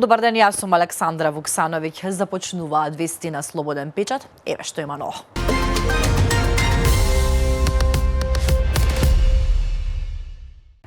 Добар ден, јас сум Александра Вуксановиќ. Започнуваат вести на Слободен печат. Еве што има ново.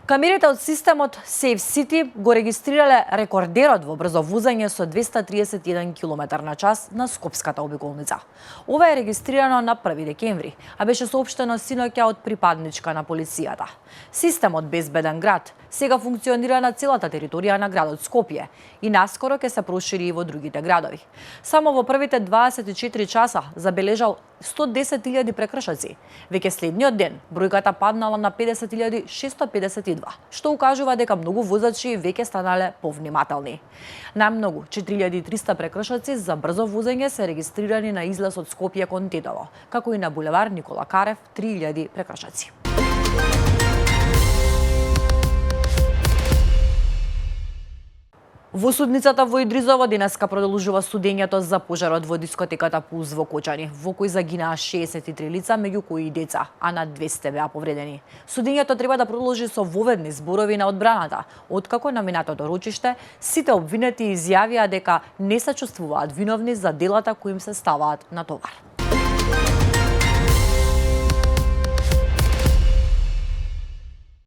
Камерите од системот Safe City го регистрирале рекордерот во брзо возење со 231 км/ч на Скопската обиколница. Ова е регистрирано на 1 декември, а беше соопштено синоќа од припадничка на полицијата. Системот Безбеден град сега функционира на целата територија на градот Скопје и наскоро ќе се прошири и во другите градови. Само во првите 24 часа забележал 110.000 прекршоци. Веќе следниот ден бројката паднала на 50.652, што укажува дека многу возачи веќе станале повнимателни. Најмногу 4.300 прекршоци за брзо возење се регистрирани на излез од Скопје кон Тетово, како и на булевар Никола Карев 3.000 прекршоци. Во судницата во Идризово денеска продолжува судењето за пожарот во дискотеката Пулс во Кочани, во кој загинаа 63 лица, меѓу кои и деца, а над 200 беа повредени. Судењето треба да продолжи со воведни зборови на одбраната, откако на минатото рочиште сите обвинети изјавија дека не се чувствуваат виновни за делата кои им се ставаат на товар.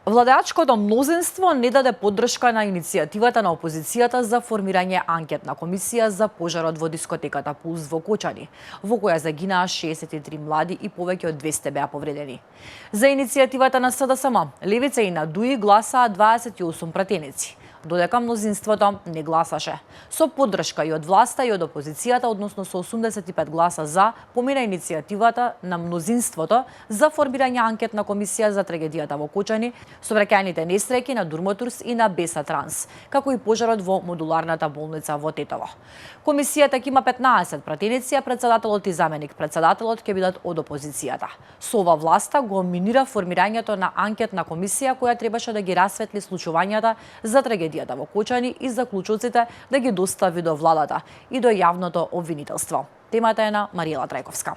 Владеачкото мнозинство не даде поддршка на иницијативата на опозицијата за формирање анкетна комисија за пожарот во дискотеката Пулс во Кочани, во која загинаа 63 млади и повеќе од 200 беа повредени. За иницијативата на СДСМ, Левица и на ДУИ гласаа 28 пратеници, додека мнозинството не гласаше. Со поддршка и од власта и од опозицијата, односно со 85 гласа за, помина иницијативата на мнозинството за формирање анкетна комисија за трагедијата во Кочани, сообраќајните несреќи на Дурмотурс и на Беса Транс, како и пожарот во модуларната болница во Тетово. Комисијата ќе има 15 пратеници, а председателот и заменик председателот ќе бидат од опозицијата. Со ова власта го минира формирањето на анкетна комисија која требаше да ги расветли случувањата за трагедијата во Кочани и заклучоците да ги достави до владата и до јавното обвинителство. Темата е на Мариела Трајковска.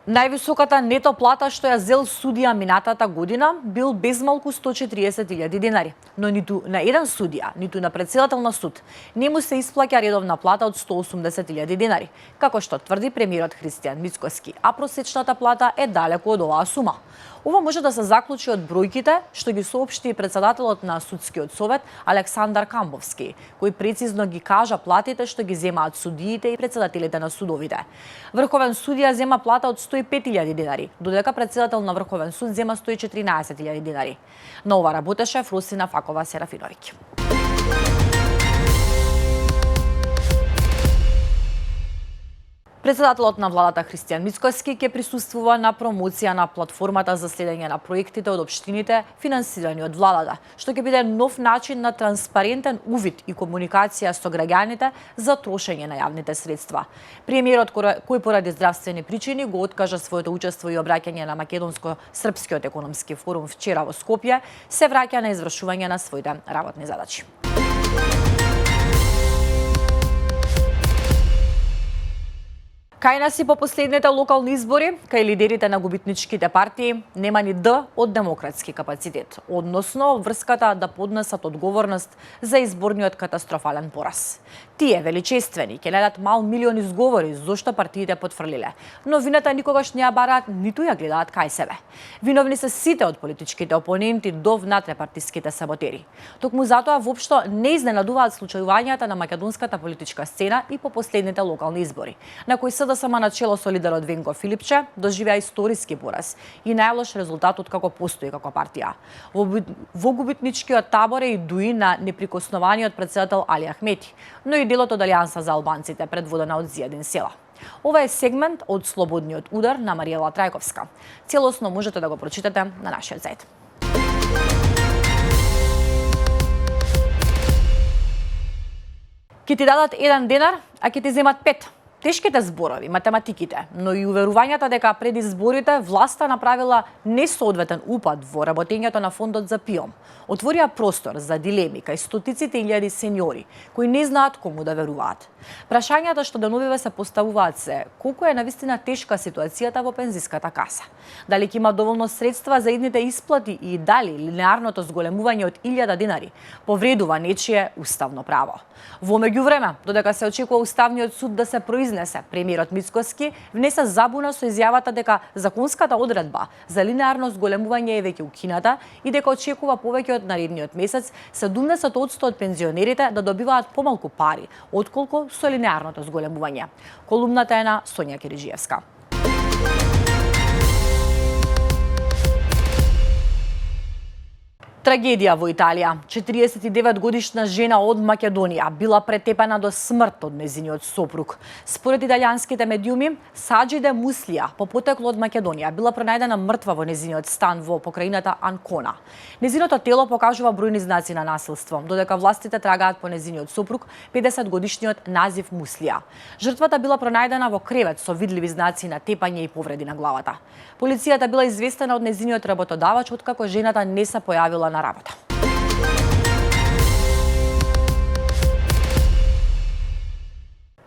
Највисоката нето плата што ја зел судија минатата година бил безмалку 140.000 денари, но ниту на еден судија, ниту на председател на суд не му се исплаќа редовна плата од 180.000 денари, како што тврди премиерот Христијан Мицкоски, а просечната плата е далеку од оваа сума. Ова може да се заклучи од бројките што ги соопшти председателот на судскиот совет Александар Камбовски, кој прецизно ги кажа платите што ги земаат судиите и председателите на судовите. Врховен судија зема плата од 105.000 денари, додека председател на Врховен суд зема 114.000 денари. На ова работеше Фросина Факова Серафиновиќ. Председателот на владата Христијан Мицкоски ќе присуствува на промоција на платформата за следење на проектите од општините финансирани од владата, што ќе биде нов начин на транспарентен увид и комуникација со граѓаните за трошење на јавните средства. Премиерот, кој поради здравствени причини го откажа своето учество и обраќање на Македонско-српскиот економски форум вчера во Скопје, се враќа на извршување на своите работни задачи. Кај нас и по последните локални избори, кај лидерите на губитничките партии, нема ни Д од демократски капацитет, односно врската да поднесат одговорност за изборниот катастрофален пораз. Тие величествени ќе најдат мал милион изговори зошто партиите потфрлиле, но вината никогаш не ја бараат, ниту ја гледаат кај себе. Виновни се сите од политичките опоненти до внатре-партиските саботери. Токму затоа воопшто не изненадуваат случајувањата на македонската политичка сцена и по последните локални избори, на кои СДСМ начело со лидерот Венко Филипче доживеа историски пораз и најлош резултат од како постои како партија. Во губитничкиот табор е и ДУИ на неприкоснуваниот председател Али Ахмети, но и делот од Алијанса за албанците предводена од Зијадин Села. Ова е сегмент од Слободниот удар на Мариела Трајковска. Целосно можете да го прочитате на нашиот сајт. Ќе ти дадат 1 денар, а ќе ти земат 5. Тешките зборови, математиките, но и уверувањата дека пред изборите власта направила несоодветен упад во работењето на фондот за ПИОМ, отворија простор за дилеми кај стотиците илјади сеньори кои не знаат кому да веруваат. Прашањата што деновиве се поставуваат се: колку е навистина тешка ситуацијата во пензиската каса? Дали ќе има доволно средства за идните исплати и дали линеарното зголемување од 1000 денари повредува нечие уставно право? Во меѓувреме, додека се очекува Уставниот суд да се произнесе, премиерот Мицкоски внесе забуна со изјавата дека законската одредба за линеарно зголемување е веќе укината и дека очекува повеќе од наредниот месец 70% од пензионерите да добиваат помалку пари отколку со линеарното зголемување. Колумната е на Сонја Кириджиевска. Трагедија во Италија. 49-годишна жена од Македонија била претепена до смрт од нејзиниот сопруг. Според италијанските медиуми, Саџиде Муслија, по потекло од Македонија, била пронајдена мртва во нејзиниот стан во покрајината Анкона. Нејзиното тело покажува бројни знаци на насилство, додека властите трагаат по нејзиниот сопруг, 50-годишниот Назив Муслија. Жртвата била пронајдена во кревет со видливи знаци на тепање и повреди на главата. Полицијата била известена од нејзиниот работодавач откако жената не се појавила на работа.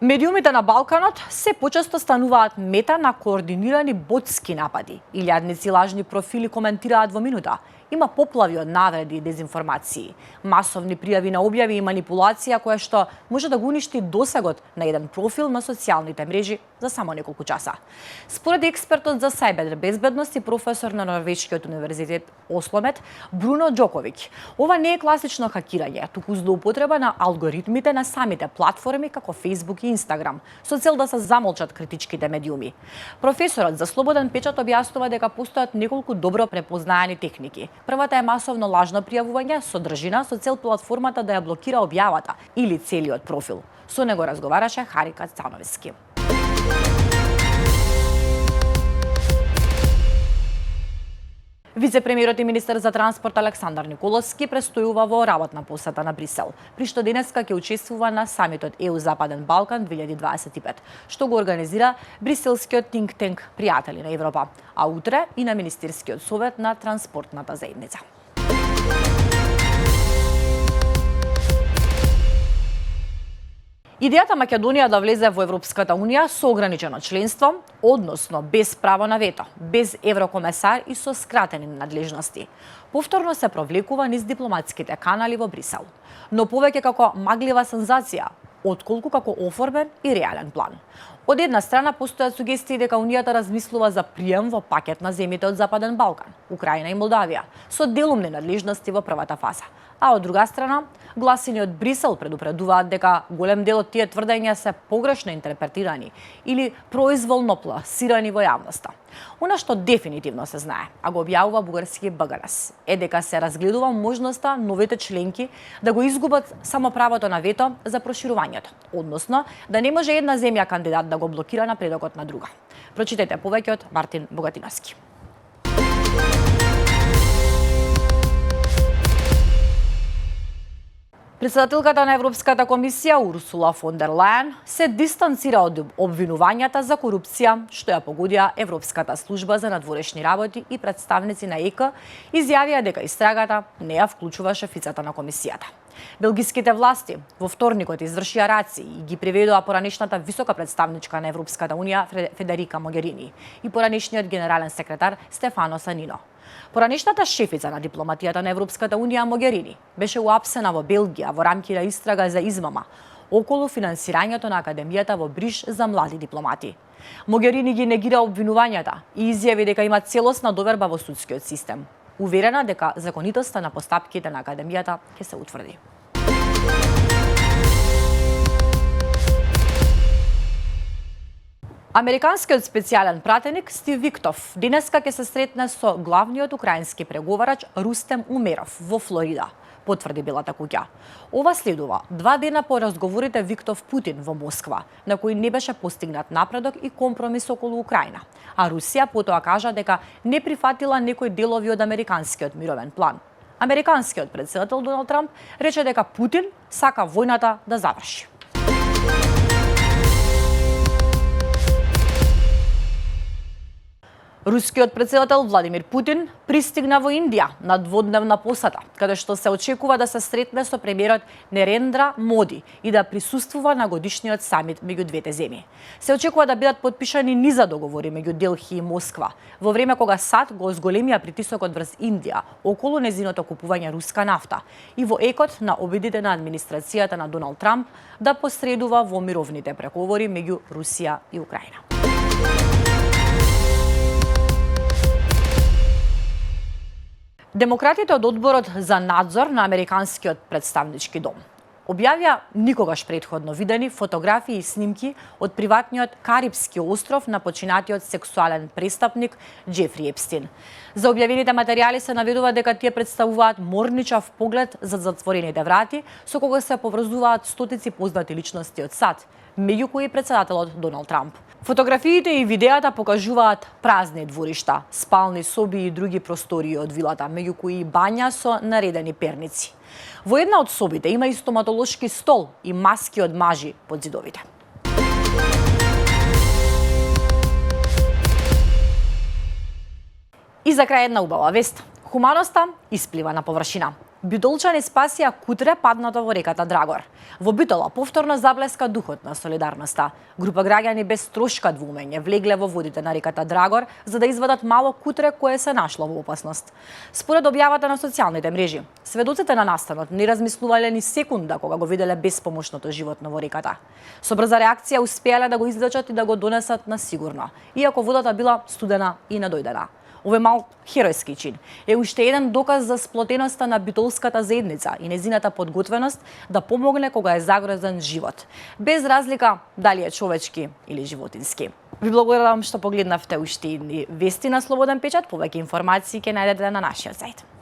Медиумите на Балканот се почесто стануваат мета на координирани ботски напади. Илјадници лажни профили коментираат во минута. Има поплави од навреди и дезинформации, масовни пријави на објави и манипулација која што може да го уништи досегот на еден профил на социјалните мрежи за само неколку часа. Според експертот за сајбер-безбедност и професор на Норвешкиот универзитет Осломет Бруно Џоковиќ, ова не е класично хакирање, туку злоупотреба на алгоритмите на самите платформи како Facebook и Instagram, со цел да се замолчат критичките медиуми. Професорот за слободен печат објаснува дека постојат неколку добро препознаени техники. Првата е масовно лажно пријавување со држина со цел платформата да ја блокира објавата или целиот профил. Со него разговараше Хари Кацановски. Вице-премиерот и министер за транспорт Александар Николовски престојува во работна посета на Брисел, при што денеска ќе учествува на самитот ЕУ Западен Балкан 2025, што го организира бриселскиот think tank Пријатели на Европа, а утре и на Министерскиот совет на транспортната заедница. Идејата Македонија да влезе во Европската Унија со ограничено членство, односно без право на вето, без еврокомесар и со скратени надлежности, повторно се провлекува низ дипломатските канали во Брисел, но повеќе како маглива сензација, отколку како оформен и реален план. Од една страна постојат сугестии дека Унијата размислува за прием во пакет на земјите од Западен Балкан, Украина и Молдавија, со делумни надлежности во првата фаза. А од друга страна, гласини од Брисел предупредуваат дека голем дел од тие тврдења се погрешно интерпретирани или произволно пласирани во јавноста. Она што дефинитивно се знае, а го објавува бугарски БГРС, е дека се разгледува можноста новите членки да го изгубат само правото на вето за проширувањето, односно да не може една земја кандидат да го блокира напредокот на друга. Прочитете повеќе од Мартин Богатиновски. Председателката на Европската комисија Урсула фон дер Лајен се дистанцира од обвинувањата за корупција што ја погодија Европската служба за надворешни работи и представници на ЕК изјавија дека истрагата не ја вклучува шефицата на комисијата. Белгиските власти во вторникот извршија раци и ги приведоа поранешната висока представничка на Европската Унија Федерика Могерини и поранешниот генерален секретар Стефано Санино. Поранешната шефица на дипломатијата на Европската Унија Могерини беше уапсена во Белгија во рамки на истрага за измама околу финансирањето на Академијата во Бриш за млади дипломати. Могерини ги негира обвинувањата и изјави дека има целосна доверба во судскиот систем, уверена дека законитоста на постапките на Академијата ќе се утврди. Американскиот специјален пратеник Стив Виктов денеска ќе се сретне со главниот украински преговарач Рустем Умеров во Флорида, потврди Белата куќа. Ова следува 2 дена по разговорите Виктов-Путин во Москва, на кои не беше постигнат напредок и компромис околу Украина, а Русија потоа кажа дека не прифатила некои делови од американскиот мировен план. Американскиот претседател Доналд Трамп рече дека Путин сака војната да заврши. Рускиот претседател Владимир Путин пристигна во Индија на дводневна посета, каде што се очекува да се сретне со премиерот Нерендра Моди и да присуствува на годишниот самит меѓу двете земји. Се очекува да бидат потпишани низа договори меѓу Делхи и Москва, во време кога САД го зголемија притисокот врз Индија околу незиното купување руска нафта и во екот на обидите на администрацијата на Доналд Трамп да посредува во мировните преговори меѓу Русија и Украина. Демократите од одборот за надзор на Американскиот представнички дом објавија никогаш претходно видени фотографии и снимки од приватниот Карипски остров на починатиот сексуален престапник Џефри Епстин. За објавените материјали се наведува дека тие представуваат морничав поглед за затворените врати со кога се поврзуваат стотици познати личности од САД, меѓу кои претседателот Доналд Трамп. Фотографиите и видеата покажуваат празни дворишта, спални соби и други простории од вилата, меѓу кои бања со наредени перници. Во една од собите има и стоматолошки стол и маски од мажи под зидовите. И за крај една убава вест. Хуманоста исплива на површина. Битолчани спасија кутре паднато во реката Драгор. Во Битола повторно заблеска духот на солидарноста. Група граѓани без трошка двумење влегле во водите на реката Драгор за да извадат мало кутре кое се нашло во опасност. Според објавата на социјалните мрежи, сведоците на настанот не размислувале ни секунда кога го виделе безпомошното животно во реката. Со брза реакција успеале да го извлечат и да го донесат на сигурно, иако водата била студена и надојдена. Овој мал херојски чин е уште еден доказ за сплотеноста на битолската заедница и незината подготвеност да помогне кога е загрозен живот, без разлика дали е човечки или животински. Ви благодарам што погледнавте уште едни вести на Слободен печат. Повеќе информации ќе најдете на нашиот сајт.